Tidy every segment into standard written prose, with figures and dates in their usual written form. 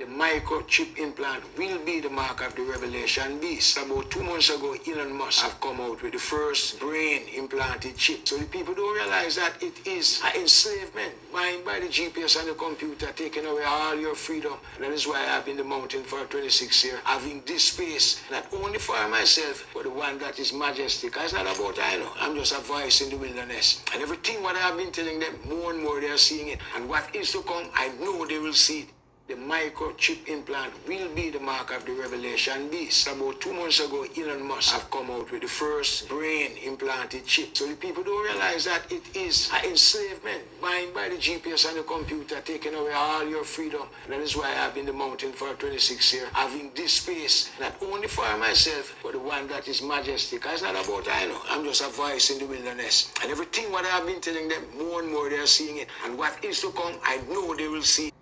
the microchip implant will be the mark of the revelation beast. About 2 months ago, Elon Musk have come out with the first brain implanted chip. So the people don't realize that it is an enslavement by the GPS and the computer, taking away all your freedom. And that is why I've been in the mountain for 26 years, having this space, not only for myself, but the one that is majestic. It's not about I know. I'm just a voice in the wilderness. And everything what I've been telling them, more and more they are seeing it. And what is to come, I know they will see it. The microchip implant will be the mark of the revelation beast. About 2 months ago, Elon Musk have come out with the first brain implanted chip. So the people don't realize that it is an enslavement by the GPS and the computer, taking away all your freedom. And that is why I've been in the mountain for 26 years, having this space, not only for myself, but the one that is majestic. It's not about I know. I'm just a voice in the wilderness. And everything what I've been telling them, more and more they are seeing it. And what is to come, I know they will see.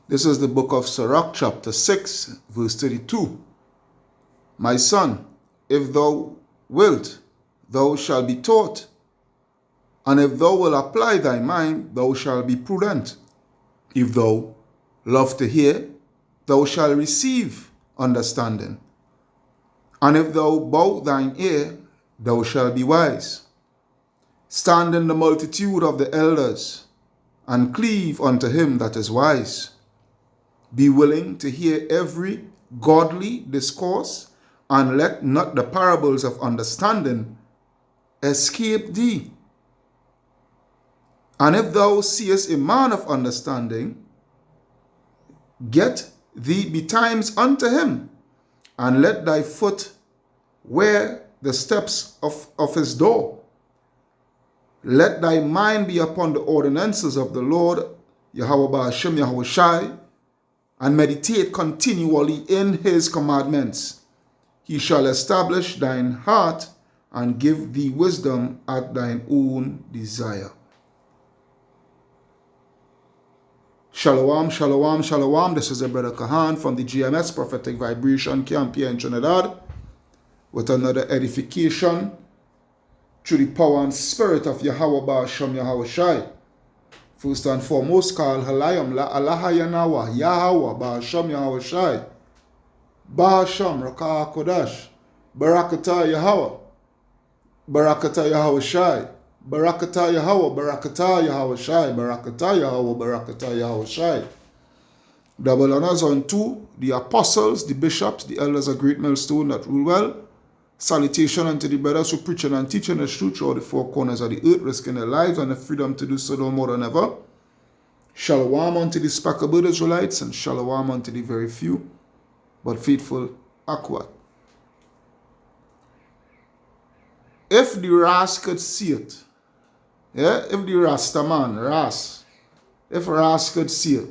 This is the book of Sirach, chapter 6, verse 32. My son, if thou wilt, thou shalt be taught, and if thou wilt apply thy mind, thou shalt be prudent. If thou love to hear, thou shalt receive understanding. And if thou bow thine ear, thou shalt be wise. Stand in the multitude of the elders, and cleave unto him that is wise. Be willing to hear every godly discourse, and let not the parables of understanding escape thee. And if thou seest a man of understanding, get thee betimes unto him, and let thy foot wear the steps of his door. Let thy mind be upon the ordinances of the Lord, Yahweh Ba'ashem Yahweh Shai, and meditate continually in his commandments. He shall establish thine heart and give thee wisdom at thine own desire. Shalom, shalom, shalom. This is your brother Kahan from the GMS Prophetic Vibration Camp here in Trinidad with another edification through the power and spirit of Yahweh Ba'ashem Yahweh Shai. First and foremost, call Halayam La Allah Yanawa Yahweh Ba'ashem Yahweh Shai. Ba'ashem Rakah Kodash. Barakatah Yahweh. Barakatah Yahweh Shai. Barakatah Yahweh. Barakatah Yahweh Shai. Barakatah Yahweh. Barakatah Yahweh Shai. Double honors unto the apostles, the bishops, the elders of Great Millstone that rule well. Salutation unto the brothers who preaching and teaching the truth throughout the four corners of the earth, risking their lives and the freedom to do so no more than ever. Shalom unto the speckled Israelites, and shalom unto the very few, but faithful Akwat. If the Ras could see it, yeah, if the Rasta man, Ras, if Ras could see it,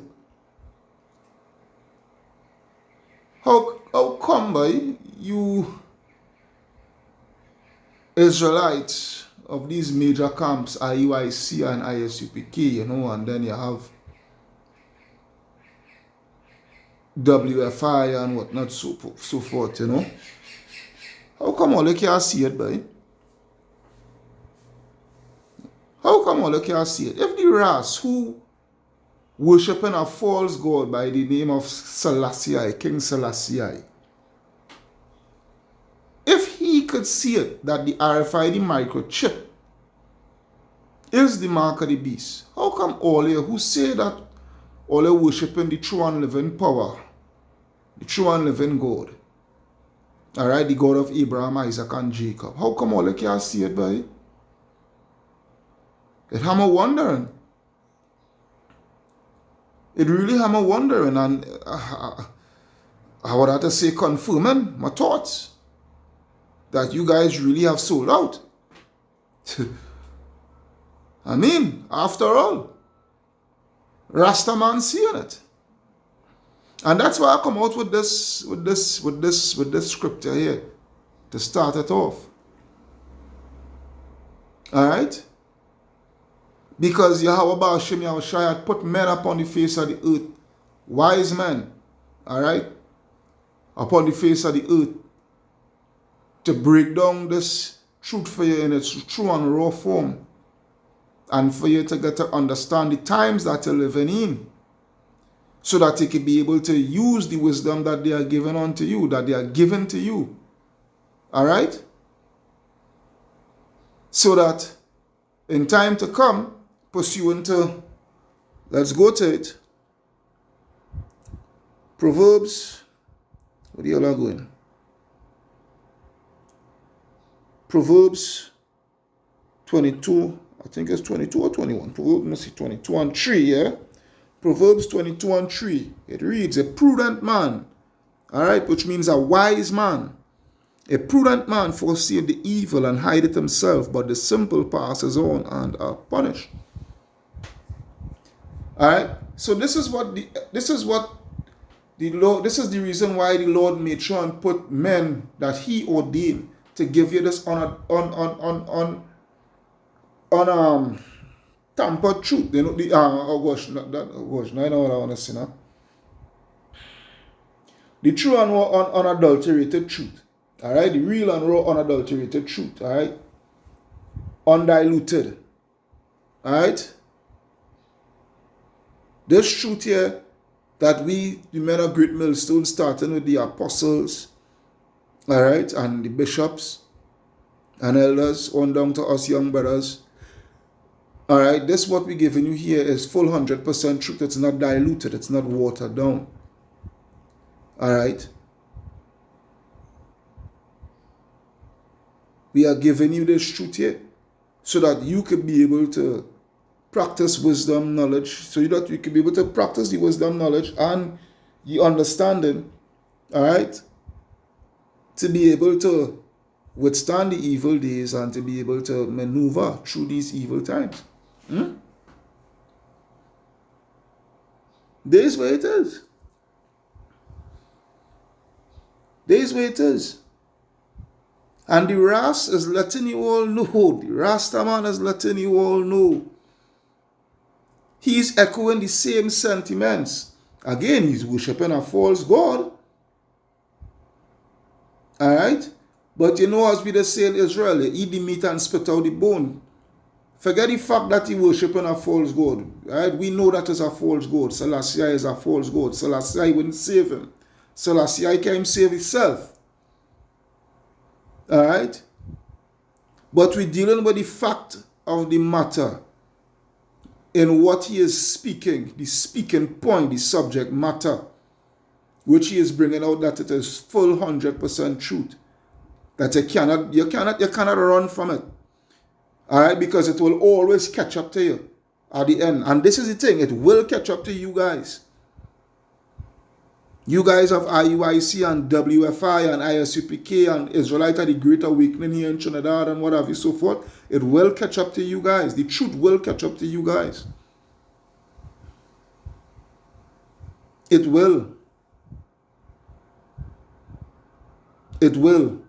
how come by you Israelites of these major camps, IUIC and ISUPK, you know, and then you have WFI and whatnot, so forth, you know. How come all you can't see it, boy? How come all you can't see it? If the Ras who worshiping a false god by the name of Selassie, King Selassie, if he could see it, that the R.F.I.D microchip is the mark of the beast, how come all you who say that all you worshiping the true and living power, the true and living God, alright, the God of Abraham, Isaac, and Jacob, how come all you can't see it, boy? It have me wondering. It really have me wondering, and I would have to say confirming my thoughts that you guys really have sold out. I mean, after all, Rasta man seeing it. And that's why I come out with this scripture here to start it off. Alright? Because Yahweh Ba'ashem Yahweh Shai had put men upon the face of the earth, wise men, alright, upon the face of the earth, to break down this truth for you in its true and raw form, and for you to get to understand the times that you're living in. so that you can be able to use the wisdom that they are given unto you, that they are given to you. All right? So that in time to come, pursuant to, let's go to it, Proverbs, what are you all going? Proverbs 22, I think it's 22 or 21. Proverbs, let's see, 22 and 3, yeah? Proverbs 22 and 3. It reads, a prudent man, all right, which means a wise man. A prudent man foreseeth the evil and hideth himself, but the simple passes on and are punished. All right. So this is the reason why the Lord made sure and put men that He ordained to give you this tampered truth. You know the now I know what I want to say now. The true and raw unadulterated truth. All right, the real and raw unadulterated truth. All right, undiluted. All right, this truth here that we, the men of Great Millstone, starting with the apostles, all right, and the bishops and elders, on down to us young brothers. All right, this what we're giving you here is full 100% truth. It's not diluted. It's not watered down. All right. We are giving you this truth here so that you could be able to practice wisdom, knowledge, so that you can be able to practice the wisdom, knowledge, and the understanding, all right, to be able to withstand the evil days and to be able to maneuver through these evil times. This way it is. This way it is. And the Ras is letting you all know, the Rasta man is letting you all know. He's echoing the same sentiments. Again, he's worshipping a false god. Alright? But you know, as we just say in Israel, you eat the meat and spit out the bone. Forget the fact that he worshipping a false god. Alright? We know that is a false god. Selassie is a false god. Selassie wouldn't save him. Selassie can't save himself. Alright? But we're dealing with the fact of the matter in what he is speaking, the speaking point, the subject matter, which he is bringing out that it is full 100% truth. That you cannot run from it. Alright, because it will always catch up to you at the end. And this is the thing, it will catch up to you guys. You guys of IUIC and W.F.I and ISUPK and Israelite at the Great Awakening here in Trinidad and what have you, so forth. It will catch up to you guys. The truth will catch up to you guys. It will. It will.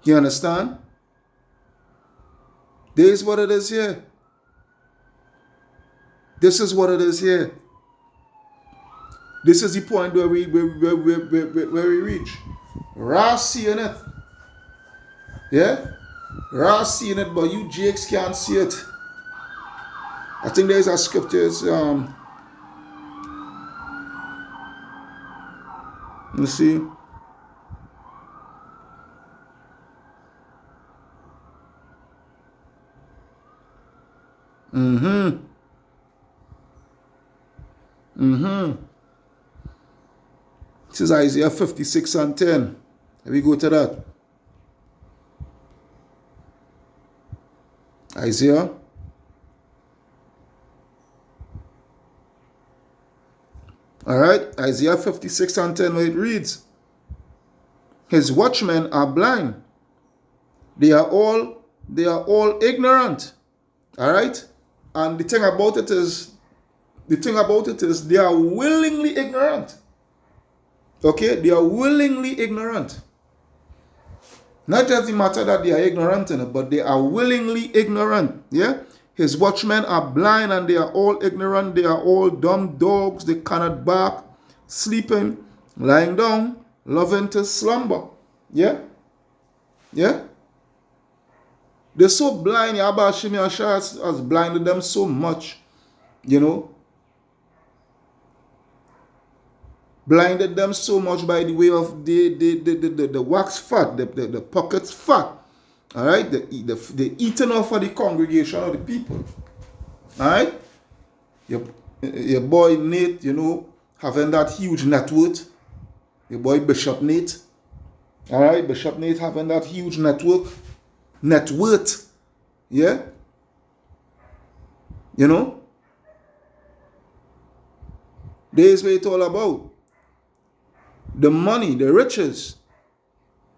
You understand? This is what it is here. This is what it is here. This is the point where we reach. Ras seeing it. Yeah? Ras seeing it, but you Jakes can't see it. I think there's a scripture. Let's see. This is Isaiah 56 and 10. Let me go to that. Isaiah. Alright, Isaiah 56 and 10, where it reads, his watchmen are blind. They are all ignorant. Alright? And the thing about it is they are willingly ignorant. Okay? They are willingly ignorant. Not just the matter that they are ignorant in it, but they are willingly ignorant. Yeah? His watchmen are blind and they are all ignorant. They are all dumb dogs. They cannot bark, sleeping, lying down, loving to slumber. Yeah? Yeah? They're so blind. Yabashimi Asha has blinded them so much, you know. Blinded them so much by the way of the wax fat, the pockets fat. All right, the eating off of the congregation of the people. All right, your boy Nate, you know, having that huge net worth. Your boy Bishop Nate. All right, Bishop Nate having that huge net worth. Yeah, you know, there's what it's all about. The money, the riches.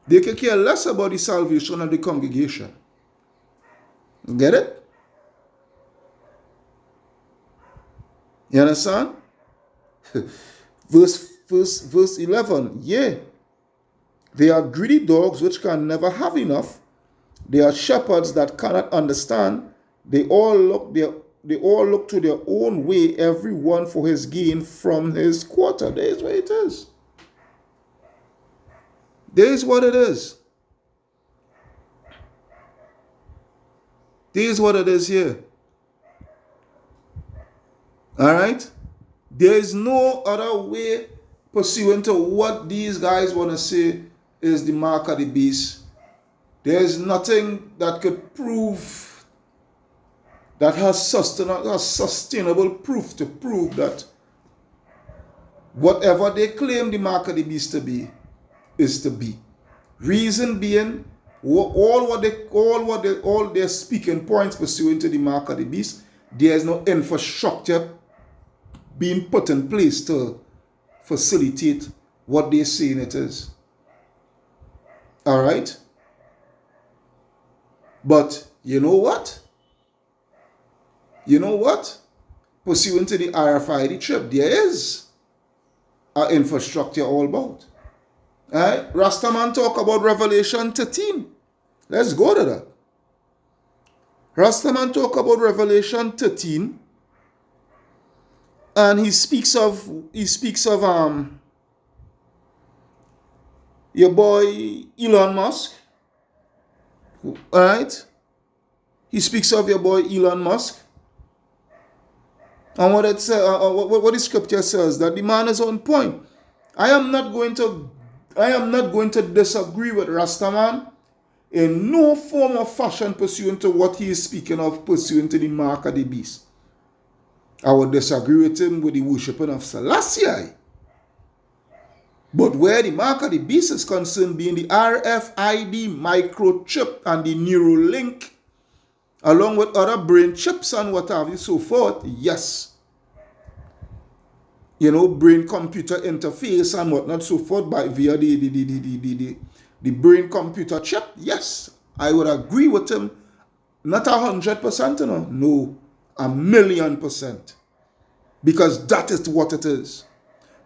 They can care less about the salvation of the congregation. Get it? You understand? verse 11. Yeah. They are greedy dogs which can never have enough. They are shepherds that cannot understand. They all look to their own way, everyone for his gain from his quarter. There is what it is. There is what it is. There is what it is here. All right? There is no other way pursuant to what these guys want to say is the mark of the beast. There is nothing that could prove, that has sustainable proof to prove that whatever they claim the mark of the beast to be is to be. Reason being, all their speaking points pursuant to the mark of the beast, there is no infrastructure being put in place to facilitate what they're saying it is. All right? But you know what? You know what? Pursuant to the R.F.I.D chip, there is an infrastructure all about. All right? Rastaman talk about Revelation 13. Let's go to that. Rastaman talk about Revelation 13. And he speaks of your boy Elon Musk. Alright? He speaks of your boy Elon Musk. And what the scripture says, that the man is on point. I am not going to disagree with Rastaman in no form or fashion pursuant to what he is speaking of, pursuant to the mark of the beast. I would disagree with him with the worshipping of Selassie. But where the mark of the beast is concerned, being the R.F.I.D microchip and the Neuralink, along with other brain chips and what have you, so forth, yes. You know, brain-computer interface and whatnot, so forth, via the brain-computer chip, yes. I would agree with him. Not 100%, you know. No, 1,000,000%. Because that is what it is.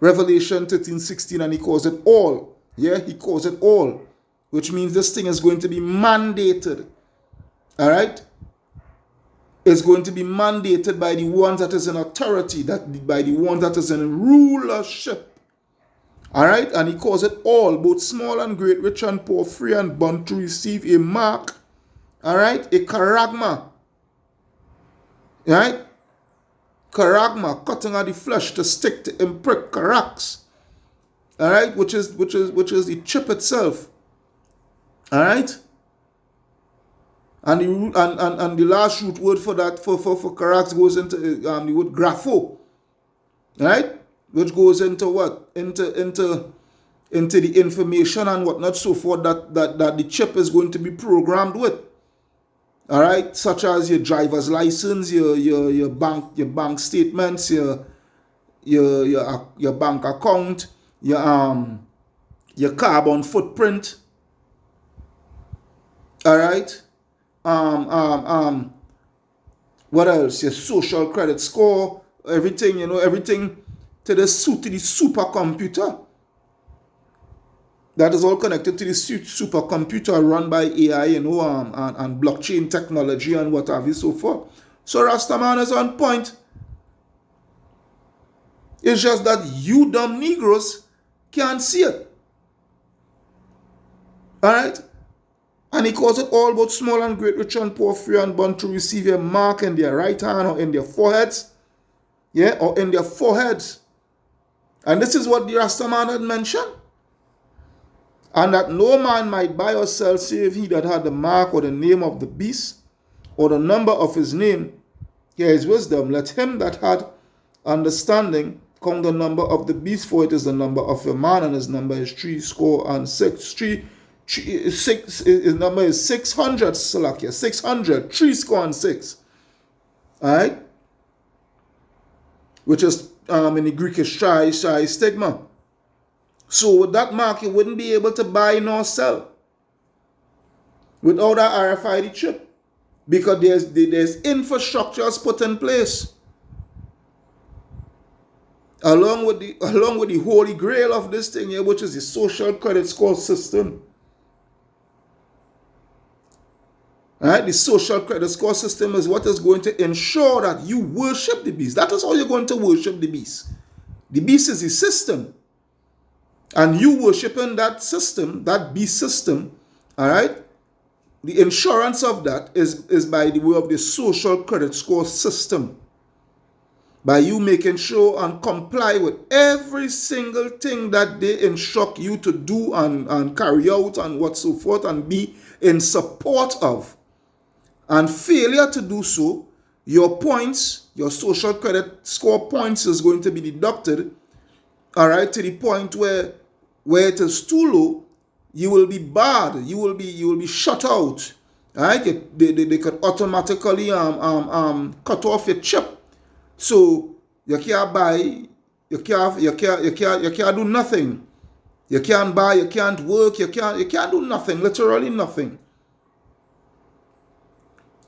Revelation 13:16, and he calls it all. Yeah, he calls it all. Which means this thing is going to be mandated. All right? It's going to be mandated by the ones that is in authority, by the ones that is in rulership. All right? And he calls it all, both small and great, rich and poor, free and bond, to receive a mark. All right? A charagma. All right? Charagma, cutting of the flesh to stick, to imprick, charax. All right? Which is the chip itself. All right? And the last root word for that, for charax, goes into the word grapho. Right? Which goes into what? Into the information and whatnot, so forth, that the chip is going to be programmed with. All right, such as your driver's license, your bank statements, your bank account, your carbon footprint. All right. What else? Your social credit score, everything, everything to the supercomputer. That is all connected to the supercomputer run by AI, and blockchain technology and what have you, so forth. So Rastaman is on point. It's just that you dumb Negroes can't see it. Alright? And he calls it all about small and great, rich and poor, free and bond to receive a mark in their right hand or in their foreheads. Yeah, or in their foreheads. And this is what the Rasta man had mentioned. And that no man might buy or sell save he that had the mark or the name of the beast or the number of his name. Here is wisdom. Let him that had understanding count the number of the beast, for it is the number of a man, and his number is 600. His number is 600, Salakia. 600, 6. Alright? Which is in the Greek is tri stigma. So with that mark, you wouldn't be able to buy nor sell without that R.F.I.D chip. Because there's infrastructures put in place. Along with the holy grail of this thing here, which is the social credit score system. Alright, the social credit score system is what is going to ensure that you worship the beast. That is how you're going to worship the beast. The beast is the system. And you worshiping that system, that beast system, alright, the insurance of that is by the way of the social credit score system. By you making sure and comply with every single thing that they instruct you to do and carry out and what so forth and be in support of. And failure to do so, your points, your social credit score points is going to be deducted, alright, to the point where it is too low, you will be barred, you will be shut out. Alright, they could automatically cut off your chip. So you can't buy, you can't do nothing. You can't buy, you can't work, you can't do nothing, literally nothing.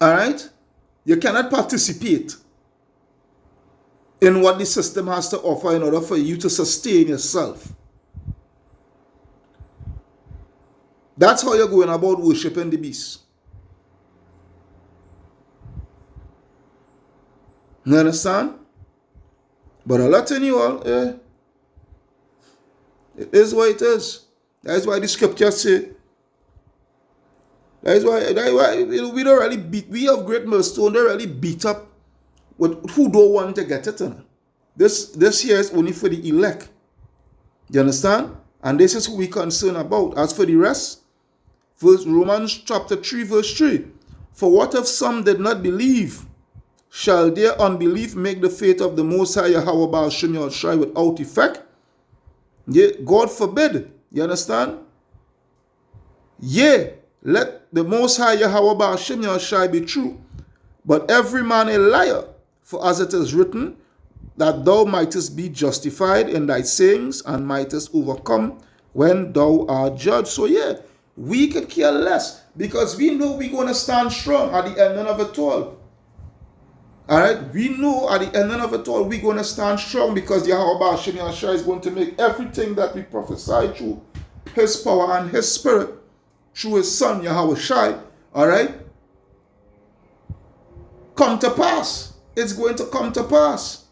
Alright? You cannot participate in what the system has to offer in order for you to sustain yourself. That's how you're going about worshiping the beast. You understand? But I'm letting you all, it is what it is. That's why the scriptures say. That's why we don't really beat. We have Great Millstone. They really beat up with who don't want to get it. This here is only for the elect. You understand? And this is who we concern about. As for the rest, Romans chapter 3 verse 3. For what if some did not believe? Shall their unbelief make the faith of the Most High Yahweh Baal Shem Yahshai without effect? Yea, God forbid. You understand? Yea, let the Most High Yahweh Baal Shem Yahshai be true, but every man a liar. For as it is written, that thou mightest be justified in thy sayings, and mightest overcome when thou art judged. So yeah, we could care less, because we know we're going to stand strong at the ending of it all. Alright, we know at the ending of it all, we're going to stand strong, because Yahweh Baal Shem Yahshai is going to make everything that we prophesy through His power and His Spirit, through His Son Yahweh Shai, alright, come to pass. It's going to come to pass.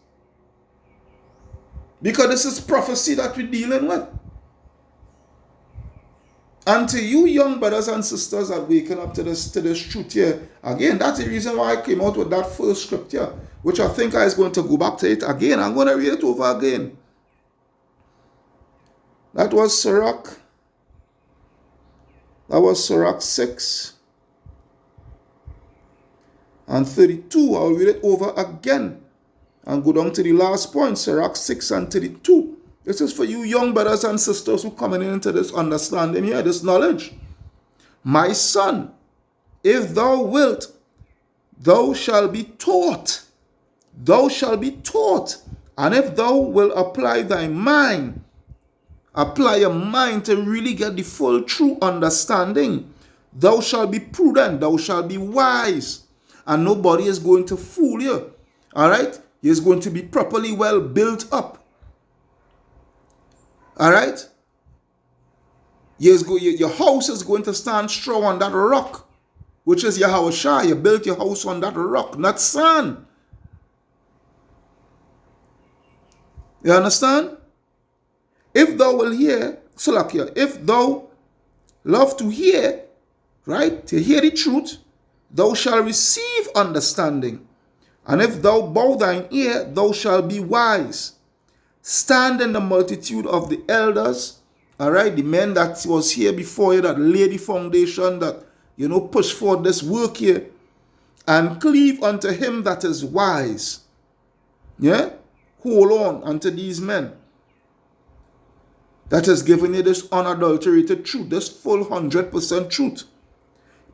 Because this is prophecy that we're dealing with. And to you young brothers and sisters are waking up to this truth here. Again, that's the reason why I came out with that first scripture, which I think I is going to go back to it again. I'm going to read it over again. That was Sirach. That was Sirach 6 and 32. I'll read it over again and go down to the last point, Sirach 6 and 32. This is for you young brothers and sisters who coming into this understanding here, this knowledge. My son, if thou wilt, thou shalt be taught. Thou shalt be taught. And if thou wilt apply thy mind, apply your mind to really get the full true understanding, thou shalt be prudent, thou shalt be wise, and nobody is going to fool you. Alright? He is going to be properly well built up. Alright? Your house is going to stand strong on that rock, which is Yahweh Shai. You built your house on that rock, not sand. You understand? If thou will hear, Salakia, if thou love to hear, right? To hear the truth, thou shalt receive understanding. And if thou bow thine ear, thou shalt be wise. Stand in the multitude of the elders, all right, the men that was here before you, that laid the foundation, that, push forward this work here, and cleave unto him that is wise. Yeah? Hold on unto these men that has given you this unadulterated truth, this full 100% truth.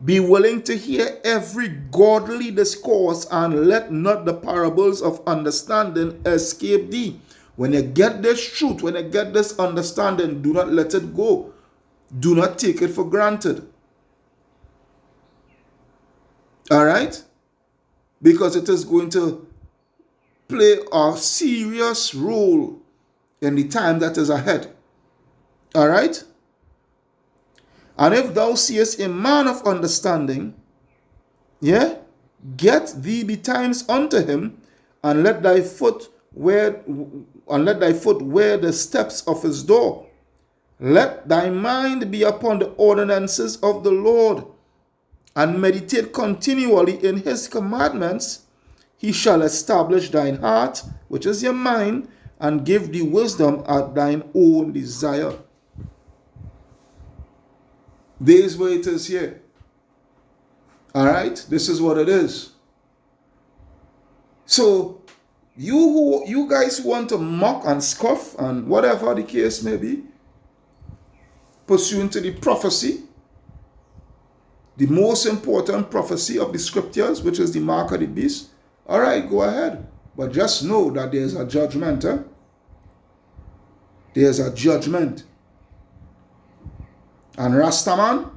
Be willing to hear every godly discourse, and let not the parables of understanding escape thee. When you get this truth, when you get this understanding, do not let it go. Do not take it for granted. All right? Because it is going to play a serious role in the time that is ahead. All right? And if thou seest a man of understanding, yeah, get thee betimes unto him, and let thy foot wear the steps of his door. Let thy mind be upon the ordinances of the Lord, and meditate continually in his commandments. He shall establish thine heart, which is your mind, and give thee wisdom at thine own desire. This is where it is here. All right? This is what it is. So, you guys who want to mock and scoff and whatever the case may be, pursuant to the prophecy, the most important prophecy of the scriptures, which is the mark of the beast, all right, go ahead. But just know that there's a judgment. There's a judgment. And Rastaman,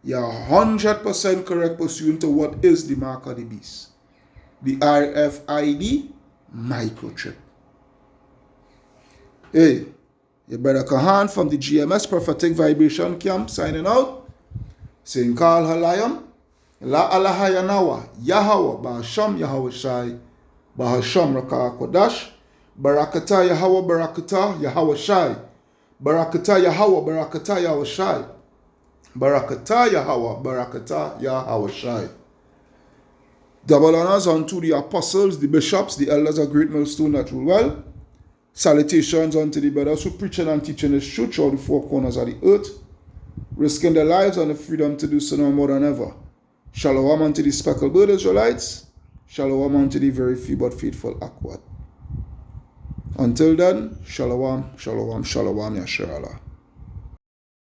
you're 100% correct pursuant to what is the mark of the beast. The R.F.I.D microchip. Hey, your brother Kahan from the GMS Prophetic Vibration Camp signing out. Saying Kal Halayam, La Alahayanawa, Yahweh, Bahasham Yahweh Shai, Bahasham Raka Kodash, Barakata Yahweh Barakata Yahweh Shai, Barakata Yahweh Barakata Yahweh Shai, Barakata Yahweh Barakata Yahweh Shai. Double honors unto the apostles, the bishops, the elders of Great Millstone that rule well. Salutations unto the brothers who preaching and teaching this truth all the four corners of the earth, risking their lives and the freedom to do so no more than ever. Shalom unto the speckled bird Israelites. Shalom unto the very few but faithful Akwad. Until then, shalom, shalom, shalom, Yasharallah.